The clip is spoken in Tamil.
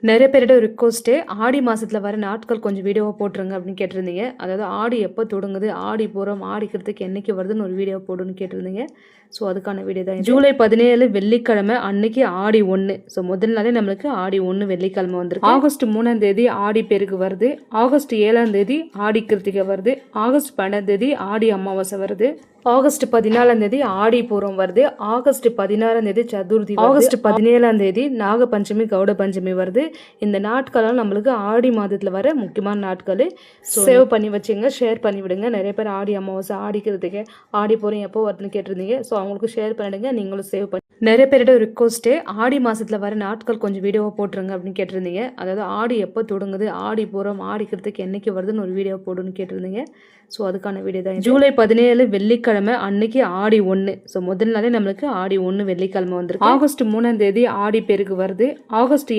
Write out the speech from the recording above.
நிறைய பேரோட ரிக்வஸ்ட்டு ஆடி மாதத்தில் வர நாட்கள் கொஞ்சம் வீடியோவை போட்டுருங்க அப்படின்னு கேட்டிருந்தீங்க. அதாவது ஆடி எப்போ தொடங்குது, ஆடி பூரம், ஆடிக்கிறதுக்கு என்னைக்கு வருதுன்னு ஒரு வீடியோ போடுன்னு கேட்டிருந்தீங்க. ஸோ அதுக்கான வீடியோ தான். ஜூலை 17 வெள்ளிக்கிழமை அன்னைக்கு ஆடி 1. ஸோ முதல் நாளே நம்மளுக்கு ஆடி 1 வெள்ளிக்கிழமை வந்துருக்கு. ஆகஸ்ட் 3ஆம் தேதி ஆடி பெருக்கு வருது. ஆகஸ்ட் 7ஆம் தேதி ஆடி கிருத்திகை வருது. ஆகஸ்ட் 12ஆம் தேதி ஆடி அமாவாசை வருது. ஆகஸ்ட் 14ஆம் தேதி ஆடி பூரம் வருது. ஆகஸ்ட் 16ஆம் தேதி சதுர்த்தி. ஆகஸ்ட் 17ஆம் தேதி நாக பஞ்சமி கௌட பஞ்சமி வருது. இந்த நாட்கள்லாம் நம்மளுக்கு ஆடி மாதத்தில் வர முக்கியமான நாட்கள். சேவ் பண்ணி வச்சுங்க, ஷேர் பண்ணி விடுங்க. நிறைய பேர் ஆடி அமாவாசை, ஆடிக்கிறதுக்கு ஆடி பூரம் எப்போ வருதுன்னு கேட்டிருந்தீங்க. ஸோ அவங்களுக்கு ஷேர் பண்ணிடுங்க, நீங்களும் சேவ் பண்ணி. நிறைய பேரோட ரிக்வஸ்ட்டு ஆடி மாதத்தில் வர நாட்கள் கொஞ்சம் வீடியோவை போட்டுருங்க அப்படின்னு கேட்டிருந்தீங்க. அதாவது ஆடி எப்போ தொடங்குது, ஆடி பூரம், ஆடிக்கிறதுக்கு என்னைக்கு வருதுன்னு ஒரு வீடியோ போடுன்னு கேட்டிருந்தீங்க. ஸோ அதுக்கான வீடியோ தான். ஜூலை 17 வெள்ளிக்கிழமை அன்னைக்கு ஆடி 1. ஸோ முதல் நாளே நம்மளுக்கு ஆடி 1 வெள்ளிக்கிழமை வந்துருக்கு. ஆகஸ்ட் 3ஆம் தேதி ஆடி பெருக்கு வருது. ஆகஸ்ட்